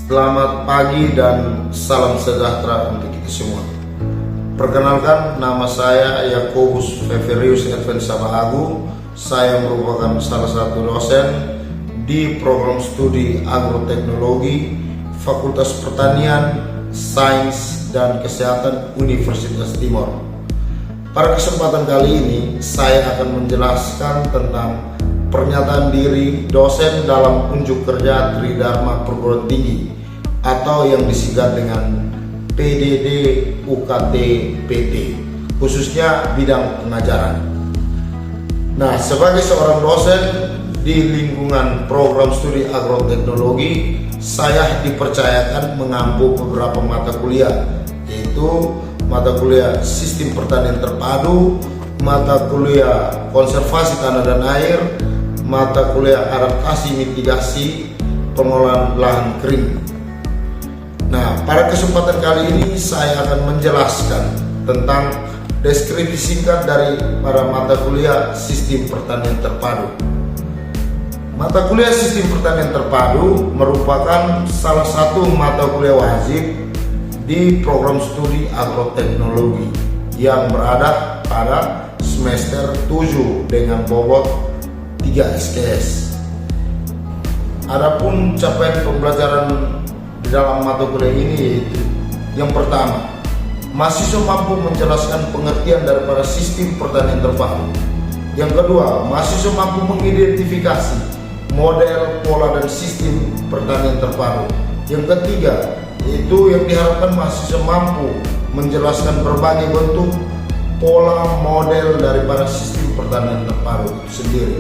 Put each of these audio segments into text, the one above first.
Selamat pagi dan salam sejahtera untuk kita semua. Perkenalkan, nama saya Yakobus Feverius Edwin Sabahagu. Saya merupakan salah satu dosen di program studi agroteknologi Fakultas Pertanian, Sains dan Kesehatan Universitas Timor. Pada kesempatan kali ini, saya akan menjelaskan tentang pernyataan diri dosen dalam unjuk kerja Tridharma Perguruan Tinggi atau yang disingkat dengan PDD UKT PT, khususnya bidang pengajaran. Nah, sebagai seorang dosen di lingkungan program studi agroteknologi, saya dipercayakan mengampu beberapa mata kuliah, yaitu mata kuliah Sistem Pertanian Terpadu, mata kuliah Konservasi Tanah dan Air, mata kuliah Adaptasi Mitigasi Pengolahan Lahan Kering. Nah, pada kesempatan kali ini saya akan menjelaskan tentang deskripsi singkat dari para mata kuliah Sistem Pertanian Terpadu. Mata kuliah Sistem Pertanian Terpadu merupakan salah satu mata kuliah wajib di program studi agroteknologi yang berada pada semester 7 dengan bobot 3 SKS. Adapun capaian pembelajaran di dalam mata kuliah ini yaitu yang pertama, mahasiswa mampu menjelaskan pengertian daripada sistem pertanian terpadu. Yang kedua, mahasiswa mampu mengidentifikasi model, pola dan sistem pertanian terpadu. Yang ketiga, yaitu yang diharapkan mahasiswa mampu menjelaskan berbagai bentuk, pola, model daripada sistem pertanian terpadu itu sendiri.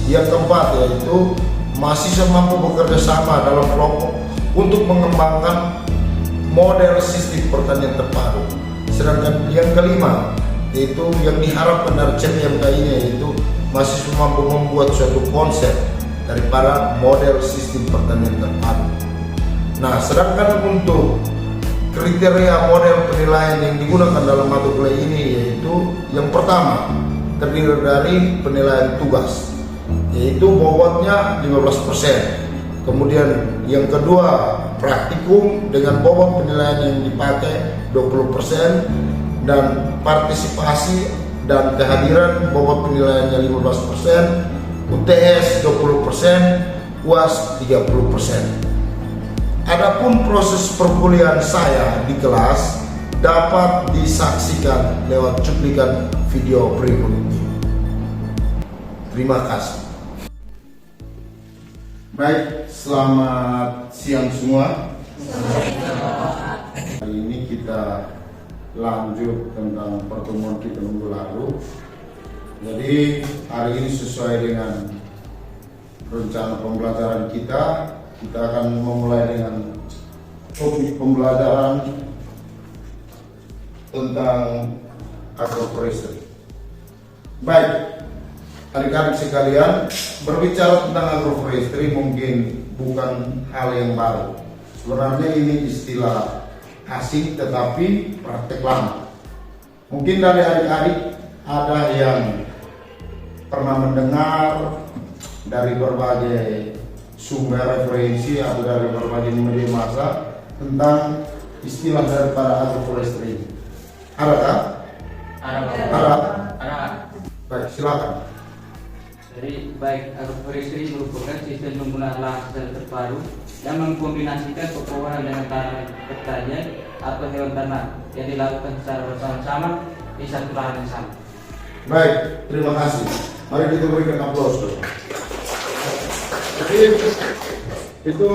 Yang keempat, yaitu mahasiswa mampu bekerja sama dalam kelompok untuk mengembangkan model sistem pertanian terpadu. Sedangkan yang kelima, yaitu yang diharapkan dari CPMK ini, yaitu mahasiswa mampu membuat suatu konsep daripada model sistem pertanian terpadu. Nah, sedangkan untuk kriteria model penilaian yang digunakan dalam mata kuliah ini, yaitu yang pertama terdiri dari penilaian tugas, yaitu bobotnya 15%. Kemudian yang kedua, praktikum dengan bobot penilaian yang dipakai 20%, dan partisipasi dan kehadiran bobot penilaiannya 15%, UTS 20%, UAS 30%. Adapun proses perkuliahan saya di kelas dapat disaksikan lewat cuplikan video berikut ini. Terima kasih. Baik, selamat siang semua. Hari ini kita lanjut tentang pertemuan kita minggu lalu. Jadi hari ini sesuai dengan rencana pembelajaran kita akan memulai dengan topik pembelajaran tentang agroforestry. Baik, adik-adik sekalian, berbicara tentang agroforestry mungkin bukan hal yang baru. Sebenarnya ini istilah asing tetapi praktek lama. Mungkin dari adik-adik ada yang pernah mendengar dari berbagai sumber referensi atau dari berbagai media massa tentang istilah daripada agroforestry. Adakah? Ada. Baik, silakan. Jadi baik, agroforestry merupakan sistem penggunaan lahan secara terpadu yang mengkombinasikan pepohonan dengan tanaman pertanian atau hewan ternak yang dilakukan secara bersama-sama di satu lahan yang sama. Baik, terima kasih. Mari kita berikan aplaus. Jadi itu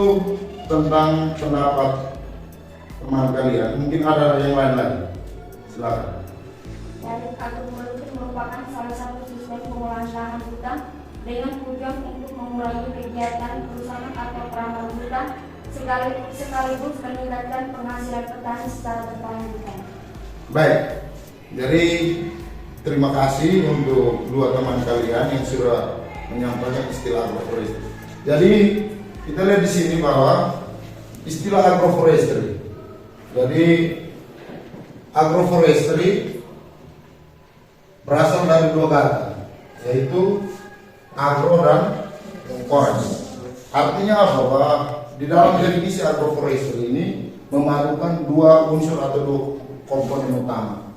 tentang pendapat teman kalian. Mungkin ada yang lain lagi. Silakan. Dari agroforestry merupakan salah satu sistem pengolahan lahan hutan dengan tujuan untuk mengurangi kegiatan kerusakan atau perambahan hutan sekaligus meningkatkan penghasilan petani secara berkelanjutan. Baik, jadi terima kasih untuk dua teman kalian yang sudah menyampaikan istilah agroforestry. Jadi kita lihat di sini bahwa istilah agroforestry. Jadi agroforestry berasal dari dua kata, yaitu agro dan forest. Artinya apa? Bahwa di dalam definisi agroforestry ini memadukan dua unsur atau dua komponen utama.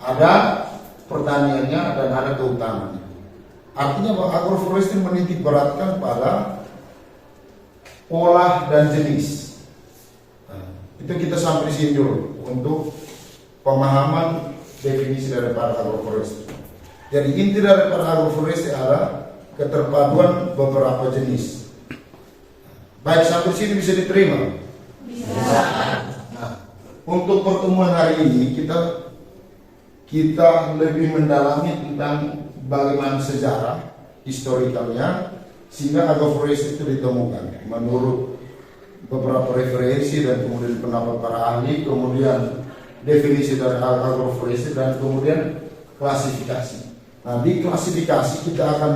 Ada pertaniannya dan ada kehutanan. Artinya bahwa agroforestry menitik beratkan pada pola dan jenis. Nah, itu kita sampai di sini dulu untuk pemahaman definisi daripada agroforestry. Jadi inti daripada agroforestry adalah keterpaduan beberapa jenis. Baik, sampai sini bisa diterima? Bisa. Nah, untuk pertemuan hari ini kita lebih mendalami tentang bagaimana sejarah historikalnya sehingga agroforestry itu ditemukan menurut beberapa referensi dan kemudian pendapat para ahli, kemudian definisi dari agroforestry dan kemudian klasifikasi. Nah, di klasifikasi kita akan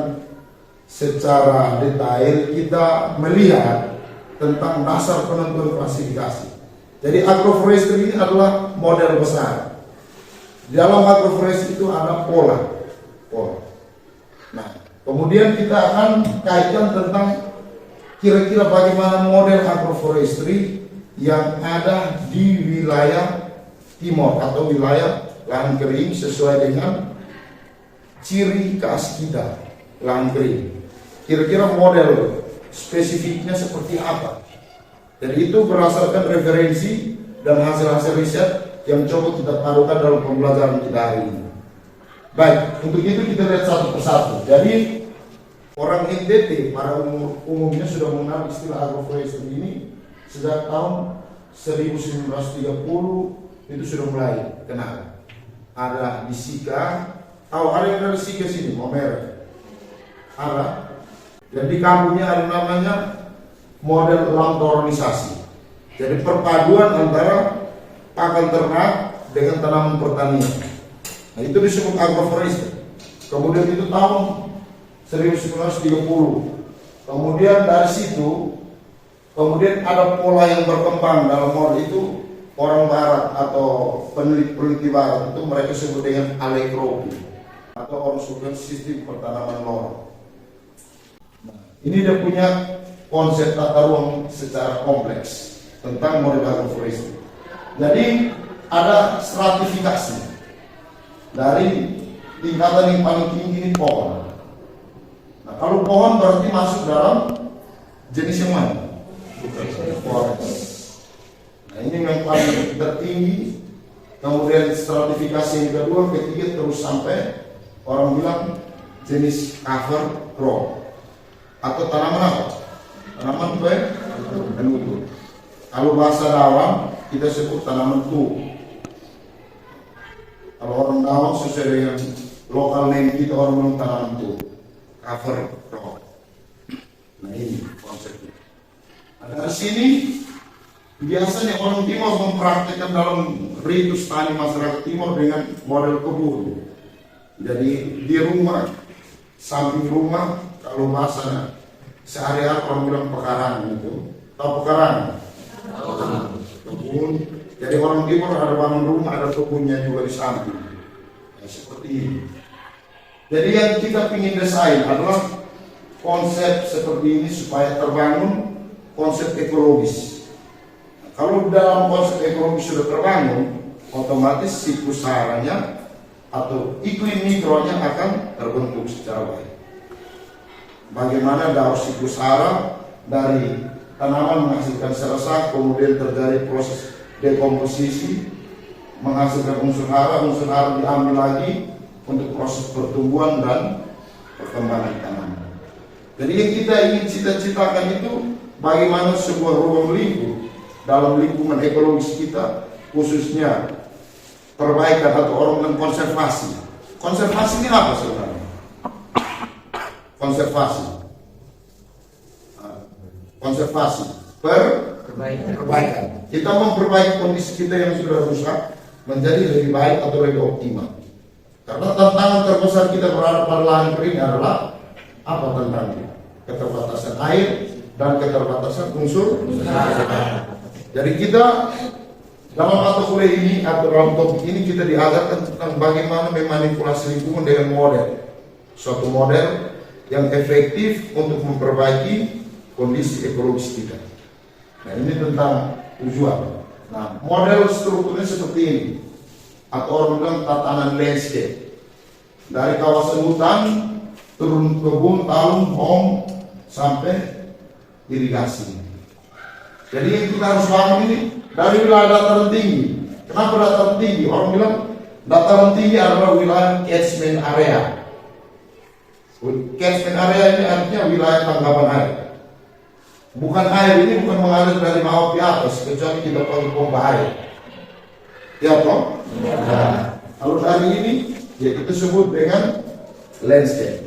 secara detail kita melihat tentang dasar penentuan klasifikasi. Jadi agroforestry ini adalah model besar. Di dalam agroforestry itu ada pola. Nah, kemudian kita akan kaitkan tentang kira-kira bagaimana model agroforestry yang ada di wilayah timur atau wilayah lahan kering sesuai dengan ciri khas kita lahan kering. Kira-kira model spesifiknya seperti apa? Jadi itu berdasarkan referensi dan hasil-hasil riset yang coba kita padukan dalam pembelajaran kita hari ini. Baik, untuk itu kita lihat satu persatu. Jadi orang NTT pada umumnya sudah mengenal istilah agroforestry ini sejak tahun 1930 itu sudah mulai kenal. Ada di Sika, ada yang dari Sika sini, Momer. Ada. Dan di kampungnya ada namanya model lantorisasi. Jadi perpaduan antara pakan ternak dengan tanaman pertanian. Nah, itu disebut agroforestry. Kemudian itu tahun 1930. Kemudian dari situ kemudian ada pola yang berkembang dalam model itu. Orang barat atau peneliti barat itu mereka sebut dengan alekropi atau orang sebut sistem pertanaman lorong. Nah, ini dia punya konsep tata ruang secara kompleks tentang model agroforestry. Jadi ada stratifikasi dari tingkatan yang paling tinggi ini pohon. Nah, kalau pohon berarti masuk dalam jenis yang mana? Forest. Nah, ini yang paling tertinggi. Kemudian stratifikasi yang kedua, ketiga terus sampai orang bilang jenis cover crop atau tanaman apa? Tanaman penutup. Kalau bahasa Dawang kita sebut tanaman tuh. Kalau orang Dawang sesuai dengan lokal name kita orang bilang tanaman tuh, cover crop. Nah, ini konsepnya. Nah, dari sini biasanya orang timur mempraktikkan dalam ritus tani masyarakat timur dengan model kebun. Jadi di rumah, samping rumah, kalau bahasa sehari-hari orang bilang pekarangan itu. Tahu pekarangan? Kebun. Jadi orang timur ada bangun rumah, ada kebunnya juga di samping. Ya, seperti ini. Jadi yang kita ingin desain adalah konsep seperti ini supaya terbangun konsep ekologis. Kalau dalam konsep ekonomi sudah terbangun, otomatis siklus haranya atau iklim mikronya akan terbentuk secara baik. Bagaimana daur siklus hara dari tanaman menghasilkan sel-sel, kemudian terjadi proses dekomposisi, menghasilkan unsur hara diambil lagi untuk proses pertumbuhan dan perkembangan tanaman. Jadi yang kita ingin cita-citakan itu bagaimana sebuah ruang lingkup dalam lingkungan ekologis kita, khususnya perbaikan atau orang bilang konservasi. Konservasi ini apa sebenarnya? Konservasi perbaikan. Kita memperbaiki kondisi kita yang sudah rusak menjadi lebih baik atau lebih optimal. Karena tantangan terbesar kita berada pada lahan kering adalah apa tantangannya? Keterbatasan air dan keterbatasan unsur. Jadi kita dalam mata kuliah ini atau dalam topik ini kita diajarkan tentang bagaimana memanipulasi lingkungan dengan model. Suatu model yang efektif untuk memperbaiki kondisi ekologis kita. Nah, ini tentang tujuan. Nah, model strukturnya seperti ini, atau orang bilang tatanan landscape. Dari kawasan hutan turun kebun, talung, hong, sampai irigasi. Jadi yang kita harus paham ini dari wilayah dataran tinggi. Kenapa dataran tinggi? Orang bilang dataran tinggi adalah wilayah catchment area. Catchment area ini artinya wilayah tanggapan air. Bukan air ini bukan mengalir dari bawah ke atas, kecuali kita pakai pompa air. Ya toh? Nah, kalau dari ini ya kita sebut dengan landscape.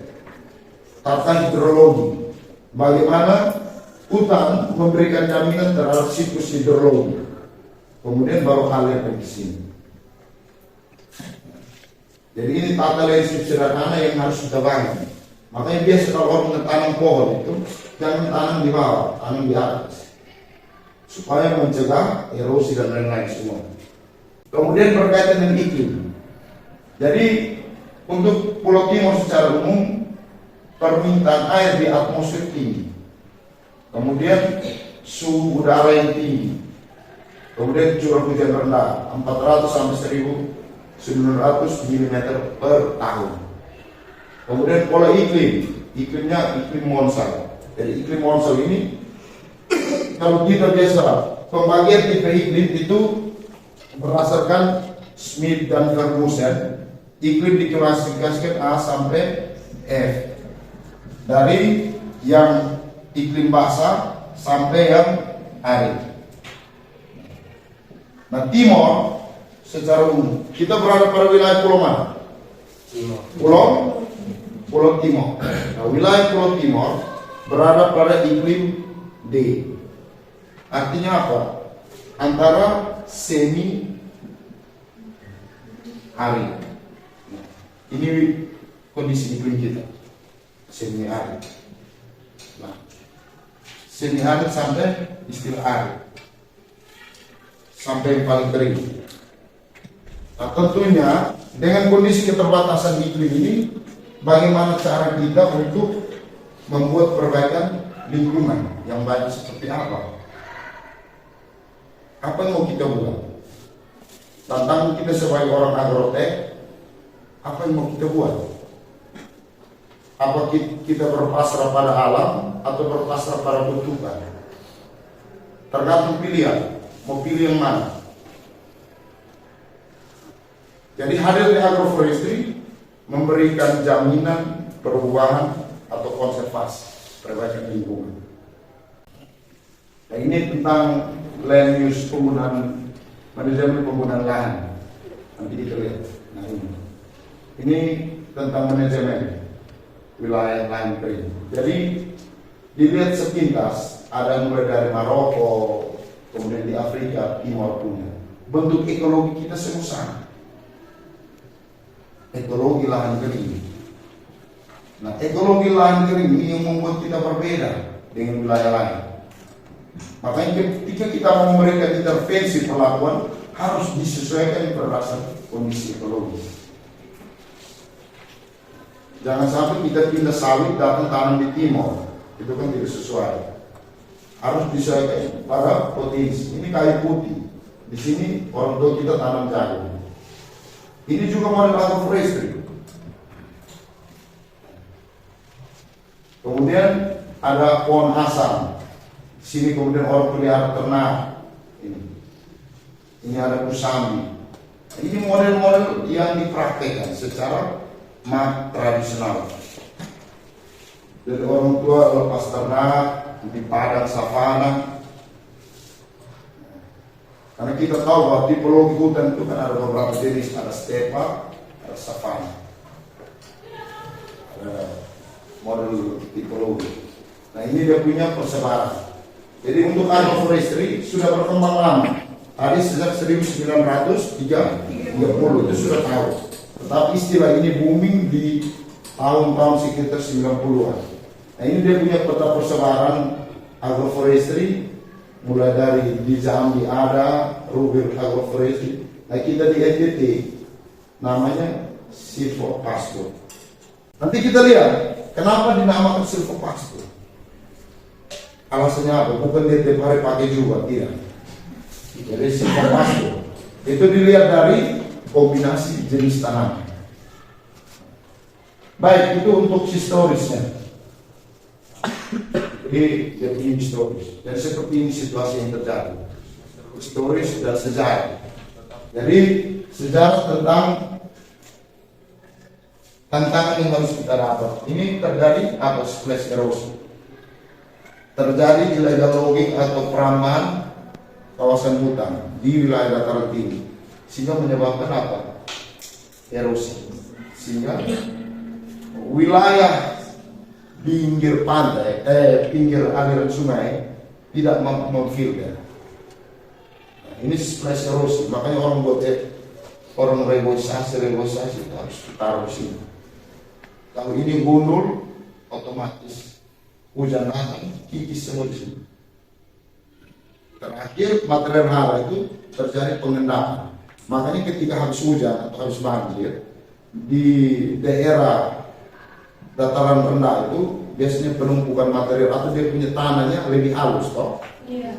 Tata hidrologi. Bagaimana hutan memberikan jaminan terhadap siklus hidrologi. Kemudian baru alir ke sini. Jadi ini tata landscape sederhana yang harus kita bangun. Makanya biasa kalau orang menanam pohon itu jangan tanam di bawah, tanam di atas, supaya mencegah erosi dan lain-lain semua. Kemudian berkaitan dengan iklim. Jadi untuk Pulau Timor secara umum permintaan air di atmosfer tinggi. Kemudian suhu udara yang tinggi. Kemudian curah hujan rendah 400 sampai 1900 mm per tahun. Kemudian pola iklimnya iklim monsal. Jadi iklim monsal ini kalau kita biasa pembagian tipe iklim itu berdasarkan Smith dan Ferguson, iklim diklasifikasikan A sampai F. Dari yang iklim basah sampai yang arid. Nah, Timor secara umum kita berada pada wilayah pulau mana? Pulau Timor. Nah, wilayah Pulau Timor berada pada iklim D. Artinya apa? Antara semi arid. Nah, ini kondisi iklim kita. Semi arid. Nah, semi arid sampai istilah arid. Sampai yang paling kering. Nah, tentunya dengan kondisi keterbatasan iklim ini, bagaimana cara kita untuk membuat perbaikan lingkungan yang baik seperti apa? Apa yang mau kita buat? Tantangan kita sebagai orang agrotek, apa yang mau kita buat? Apa kita berpasrah pada alam atau berpasrah pada bentukan? Tergantung pilihan, mau pilih yang mana? Jadi hadirnya agroforestry memberikan jaminan perubahan atau konservasi perbaikan lingkungan. Nah, ini tentang land use, penggunaan manajemen penggunaan lahan. Nanti kita lihat. Nah, ini tentang manajemen wilayah lahan kering. Jadi dilihat sepintas ada mulai dari Maroko, kemudian di Afrika, Timor punya. Bentuk ekologi kita semua sama. Ekologi lahan kering. Nah, ekologi lahan kering ini yang membuat kita berbeda dengan wilayah lain. Makanya ketika kita mau memberikan intervensi perlakuan harus disesuaikan berdasarkan kondisi ekologi. Jangan sampai kita pindah sawit datang tanam di timur, itu kan tidak sesuai. Harus disesuaikan pada potensi. Ini kayu putih, di sini orang tua kita tanam jagung. Ini juga model agroforestry. Kemudian ada pohon asam. Di sini kemudian orang pelihara ternak. Ini ada kusambi. Ini model-model yang dipraktekkan secara tradisional. Jadi orang tua lepas ternak di padang savana. Karena kita tahu bahwa tipologi hutan itu kan ada beberapa jenis, ada stepa, ada savana. Ada model tipologi. Nah, ini dia punya persebaran. Jadi untuk agroforestry sudah berkembang lama. Tadi sejak 1930 itu sudah tahu. Tetapi istilah ini booming di tahun-tahun sekitar 90-an. Nah, ini dia punya peta persebaran agroforestry. Mulai dari di Jambi ada Rubir Agroforestry. Nah, kita di NTT namanya silvopasture. Nanti kita lihat kenapa dinamakan silvopasture. Alasannya apa? Bukan dia tiap hari pakai juga, tidak. Jadi simpang pasti. Itu dilihat dari kombinasi jenis tanam. Baik, itu untuk historisnya. Jadi historis. Dan seperti ini situasi yang terjadi. Historis dan sejarah. Jadi sejarah tentang tantangan yang harus kita dapat. Ini terjadi apa? Splash erosion. Terjadi illegal logging atau perambahan kawasan hutan di wilayah dataran tinggi, sehingga menyebabkan apa? Erosi. Sehingga wilayah pinggir pantai, pinggir aliran sungai tidak mampu memfilter. Nah, ini splash erosi. Makanya orang buat orang reboisasi itu harus taruh sini. Kalau ini gundul, otomatis hujan datang, kikis semua di sini. Terakhir material hara itu terjadi pengendapan. Makanya ketika habis hujan atau habis banjir di daerah dataran rendah itu biasanya penumpukan material atau dia punya tanahnya lebih halus, toh? Iya.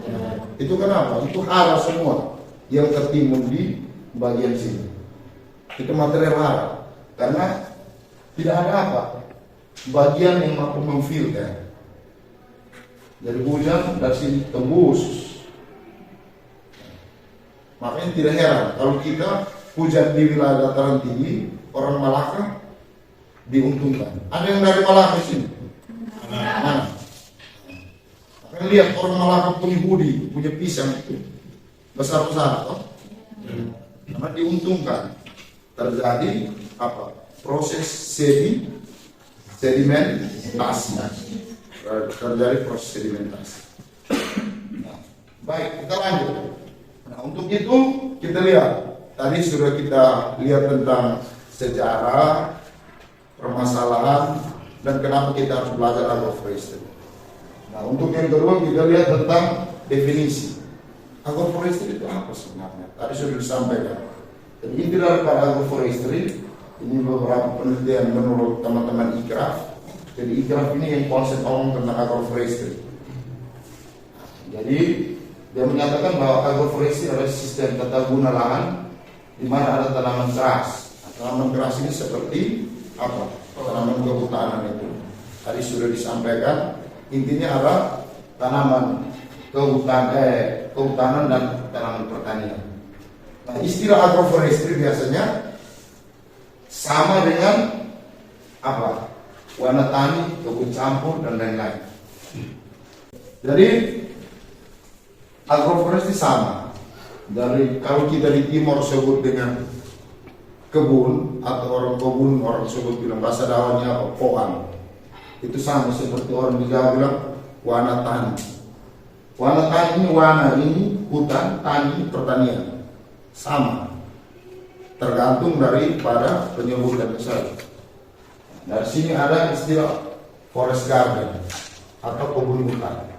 Itu kenapa? Itu hara semua yang tertimbun di bagian sini. Itu material hara. Karena tidak ada apa? Bagian yang mampu memfilter. Dari hujan dari sini tembus. Makanya tidak heran kalau kita hujan di wilayah dataran tinggi, orang Malaka diuntungkan. Ada yang dari Malaka sini? Mana? Makanya lihat orang Malaka punya budi, punya pisang itu besar-besar, toh? Karena diuntungkan. Terjadi apa? Proses sedimentasi. Terjadi proses sedimentasi. Nah, baik, kita lanjut. Nah, untuk itu kita lihat. Tadi sudah kita lihat tentang sejarah, permasalahan, dan kenapa kita harus belajar agroforestry. Nah, untuk yang kedua kita lihat tentang definisi. Agroforestry itu apa sebenarnya? Tadi sudah disampaikan. Jadi inti dari agroforestry ini beberapa penelitian menurut teman-teman ICRAF. Jadi ICRAF ini yang konsep omong tentang agroforestry. Jadi dia menyatakan bahwa agroforestry adalah sistem tata guna lahan di mana ada tanaman keras. Nah, tanaman keras ini seperti apa? Tanaman kehutanan itu. Tadi sudah disampaikan. Intinya adalah tanaman kehutanan dan tanaman pertanian. Nah, istilah agroforestry biasanya sama dengan apa? Warna tani, kebun campur, dan lain-lain. Jadi agroforestry sama. Dari kalau kita di timur sebut dengan kebun atau orang kebun, orang sebut bilang bahasa Dawanya apa? Pohon. Itu sama seperti orang di Jawa bilang warna tani. Warna tani ini hutan, tani, pertanian. Sama. Tergantung daripada penyebutan saja. Dari sini ada istilah forest garden atau kebun hutan,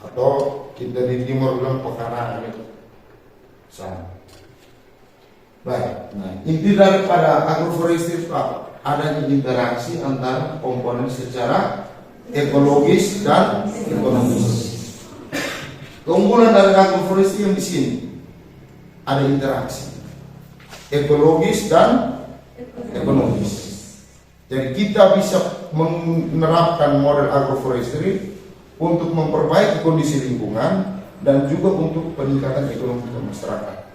atau kita di timur bilang pekarangan itu sama. Baik, nah inti daripada agroforestry itu apa? Adanya interaksi antara komponen secara ekologis dan ekonomis. Keunggulan dari agroforestry yang di sini ada interaksi ekologis dan ekonomis. Jadi kita bisa menerapkan model agroforestry untuk memperbaiki kondisi lingkungan dan juga untuk peningkatan ekonomi masyarakat.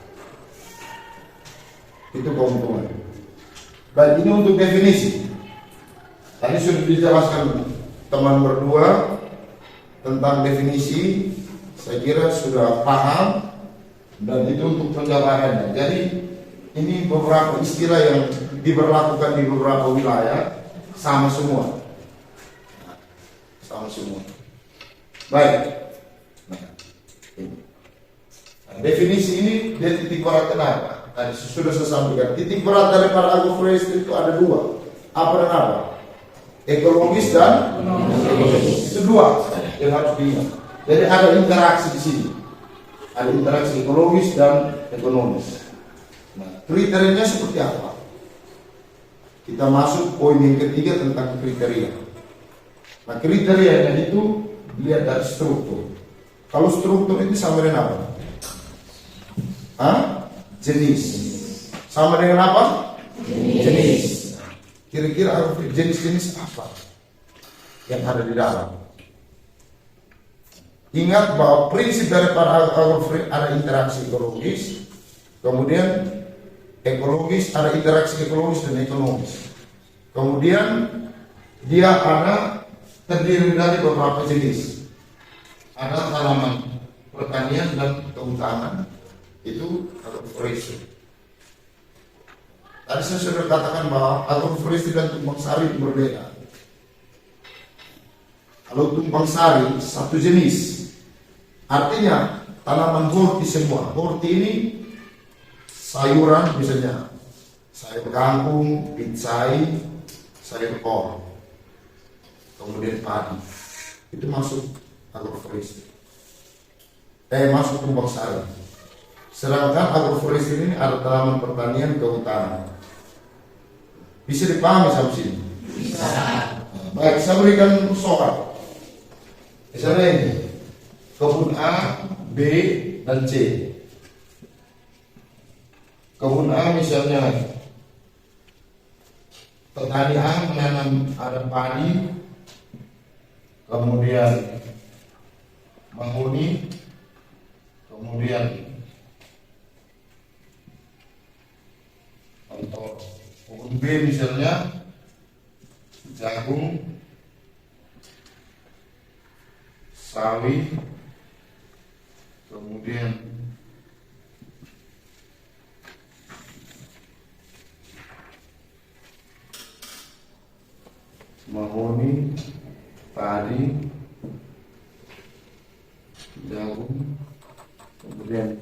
Itu keuntungan. Baik, ini untuk definisi. Tadi sudah dijelaskan teman berdua tentang definisi. Saya kira sudah paham dan itu untuk penjabarannya. Jadi ini beberapa istilah yang diberlakukan di beberapa wilayah sama semua. Sama semua. Baik. Nah, definisi ini dia titik berat kenapa? Tadi sudah saya sampaikan. Titik berat daripada agroforestry itu ada dua. Apa dan apa? Ekologis dan ekonomis. Itu dua yang harus diingat. Jadi ada interaksi di sini. Ada interaksi ekologis dan ekonomis. Nah, kriterianya seperti apa? Kita masuk poin yang ketiga tentang kriteria. Nah, kriterianya itu lihat dari struktur. Kalau struktur itu sama dengan apa? Jenis. Sama dengan apa? Jenis. Kira-kira jenis-jenis apa yang ada di dalam? Ingat bahwa prinsip daripada agrofree ada interaksi ekologis, kemudian ekologis, ada interaksi ekologis dan ekonomis. Kemudian dia ada terdiri dari beberapa jenis. Ada tanaman pertanian dan kehutanan, itu agroforestry. Tadi saya sudah katakan bahwa agroforestry dan tumpang sari berbeda. Kalau tumpang sari satu jenis, artinya tanaman horti semua. Horti ini sayuran, misalnya sayur kangkung, picai, sayur kol, kemudian padi, itu masuk agroforestry. Masuk tumpang sari. Sedangkan agroforestry ini ada tanaman pertanian kehutanan. Bisa dipahami sampai sini? Bisa. Baik, saya berikan soal. Misalnya ini, kebun A, B, dan C. Kebun A misalnya, petani A menanam ada padi, kemudian mahoni, kemudian untuk kebun B misalnya jagung, sawi, kemudian mahoni, padi, jagung, kemudian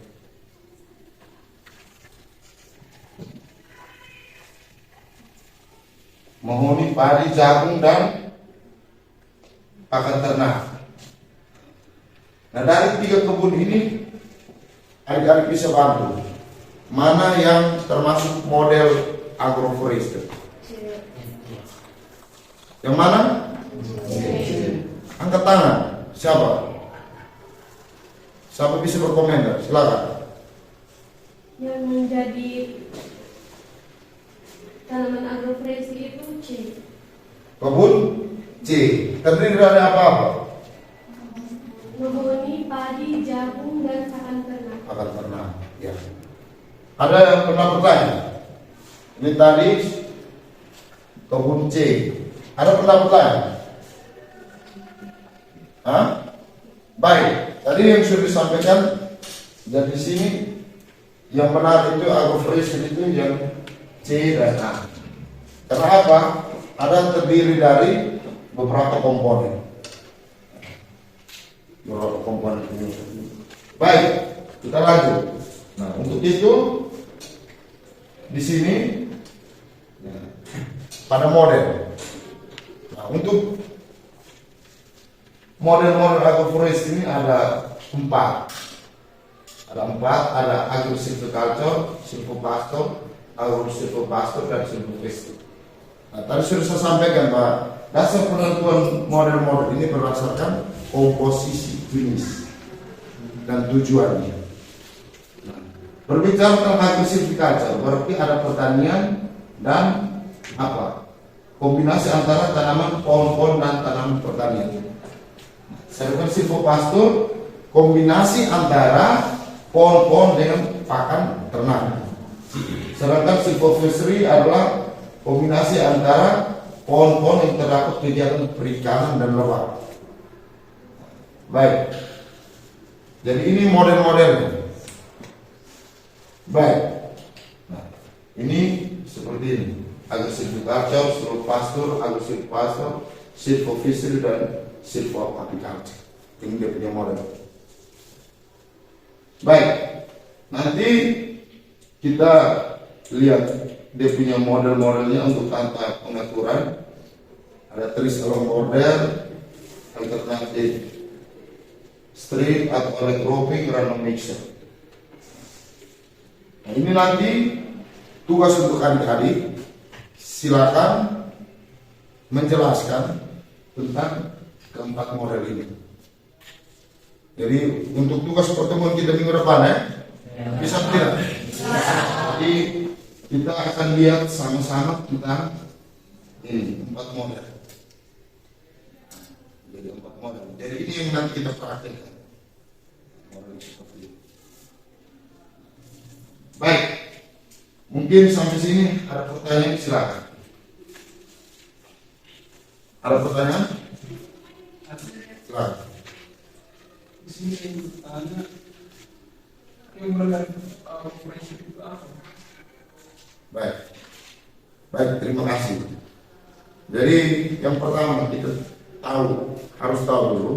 mahoni, padi, jagung, dan pakan ternak. Nah, dari 3 kebun ini adik-adik bisa bantu mana yang termasuk model agroforestry. Yang mana? Angkat tangan. Siapa? Siapa bisa berkomentar? Silakan. Yang menjadi tanaman agroforestry itu C. Kebun C. Terdiri dari apa-apa? Mahoni, padi, jagung, dan pakan ternak. Pakan ternak. Ya. Ada yang pernah bertanya? Ini tadi kebun C. Ada pernah bertanya? Baik. Tadi yang sudah disampaikan dari sini yang benar itu agroforestry itu yang C dan A. Karena apa? Ada terdiri dari beberapa komponen. Beberapa komponen ini. Baik, kita lanjut. Nah, untuk itu di sini pada model. Nah, untuk model-model agroforestry ini ada 4. Ada agro-silviculture, silvopastor, agro-silvopastor, dan silvoforestry. Nah, tadi sudah saya sampaikan bahwa dasar penentuan model-model ini berdasarkan komposisi jenis dan tujuannya. Nah, berbicara tentang agro-silviculture berarti ada pertanian dan kombinasi antara tanaman pohon-pohon dan tanaman pertanian. Sedangkan silvopastor kombinasi antara pohon-pohon dengan pakan ternak. Sedangkan silvoforestry adalah kombinasi antara pohon-pohon yang terdapat kegiatan perikanan dan lewat. Baik. Jadi ini model-modelnya. Baik. Nah, ini seperti ini. Agro-silviculture, silvopastor, agro-silvopastor, silvofishery, dan silvoapiculture. Ini dia punya model. Baik. Nanti kita lihat dia punya model-modelnya untuk tanpa pengaturan. Ada trees along border, alternatif strip atau electropic random mixture. Nah, ini nanti tugas untuk adik-adik, silakan menjelaskan tentang keempat model ini. Jadi untuk tugas pertemuan kita minggu depan ya, bisa tidak? Jadi kita akan lihat sama-sama tentang ini 4 model. Jadi 4 model. Jadi ini yang nanti kita praktekkan. Model seperti ini. Baik, mungkin sampai sini ada pertanyaan, silakan. Ada pertanyaan? Silakan. Di sini saya bertanya, yang melanggar prinsip itu apa? Baik, baik, terima kasih. Jadi yang pertama kita harus tahu dulu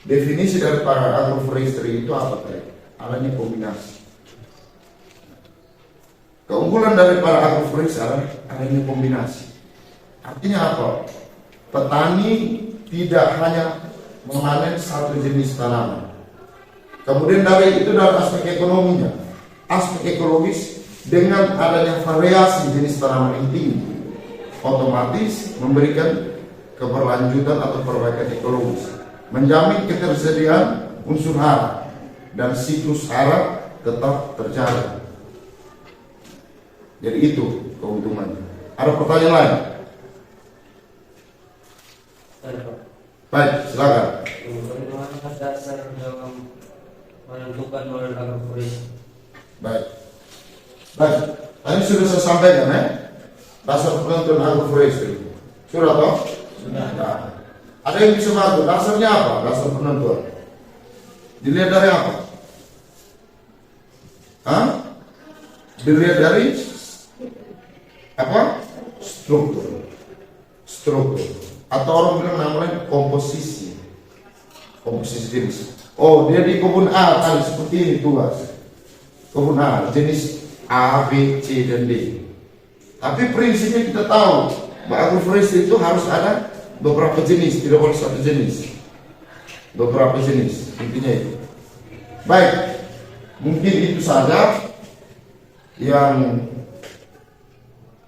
definisi dari para agroforestry itu apa tadi? Adanya kombinasi. Keunggulan dari para agroforestry adalah adanya kombinasi. Artinya apa? Petani tidak hanya memanen satu jenis tanaman. Kemudian dari itu dalam aspek ekonominya, aspek ekologis dengan adanya variasi jenis tanaman yang tinggi, otomatis memberikan keberlanjutan atau perbaikan ekologis, menjamin ketersediaan unsur hara dan siklus hara tetap terjaga. Jadi itu keuntungannya. Ada pertanyaan lain? Baik, silakan. Bagaimana dasar dalam menentukan model agroforestry? Baik, baik. Tadi sudah saya sampaikan ya, dasar penentuan agroforestry. Sudah toh? Sudah. Nah, ada yang bisa bantu. Dasarnya apa? Dasar penentuan. Dilihat dari apa? Hah? Dilihat dari apa? Struktur. Atau orang bilang namanya komposisi jenis. Oh, dia di kebun A tadi seperti ini tugas. Kebun A jenis A, B, C dan D. Tapi prinsipnya kita tahu bahwa agroforestry itu harus ada beberapa jenis, tidak boleh satu jenis. Beberapa jenis, intinya itu. Baik, mungkin itu saja yang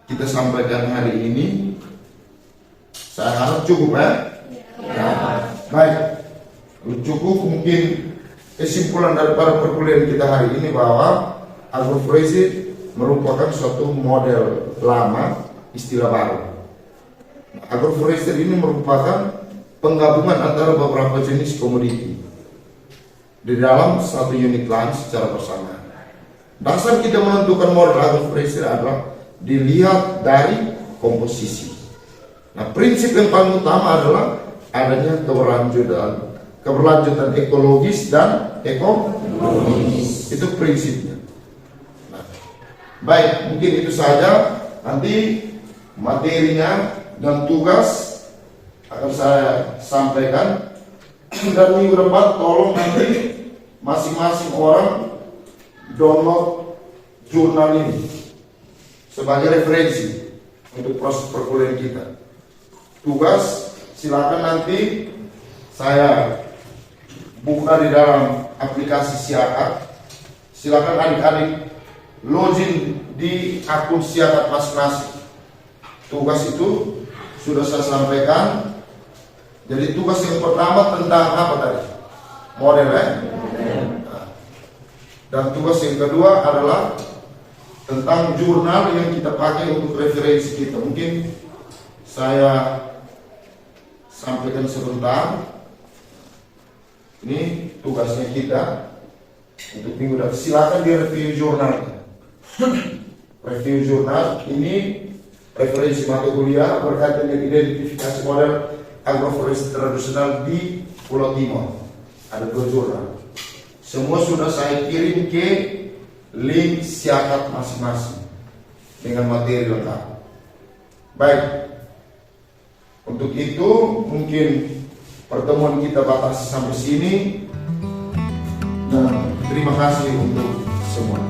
kita sampaikan hari ini. Saya harap cukup ya. Baik, kalau cukup mungkin kesimpulan daripada perkuliahan kita hari ini bahwa agroforestry merupakan suatu model lama, istilah baru. Agroforestry ini merupakan penggabungan antara beberapa jenis komoditi di dalam satu unit lahan secara bersamaan. Dasar kita menentukan model agroforestry adalah dilihat dari komposisi. Nah, prinsip yang paling utama adalah adanya keberlanjutan ekologis dan ekonomis. Itu prinsipnya. Nah, baik, mungkin itu saja. Nanti materinya dan tugas akan saya sampaikan. Dan minggu depan tolong nanti masing-masing orang download jurnal ini sebagai referensi untuk proses perkuliahan kita. Tugas silakan nanti saya buka di dalam aplikasi Siakat. Silakan adik-adik login di akun Siakat masing-masing. Tugas itu sudah saya sampaikan. Jadi tugas yang pertama tentang apa tadi? Model ya? Nah, dan tugas yang kedua adalah tentang jurnal yang kita pakai untuk referensi kita. Mungkin saya sampaikan sebentar. Ini tugasnya kita untuk minggu depan. Silakan di review jurnal. Review jurnal ini referensi mata kuliah berkaitan dengan identifikasi model agroforestry tradisional di Pulau Timor. Ada 2 jurnal. Semua sudah saya kirim ke link Siakat masing-masing dengan materi lengkap. Baik. Untuk itu mungkin pertemuan kita batasi sampai sini dan terima kasih untuk semua.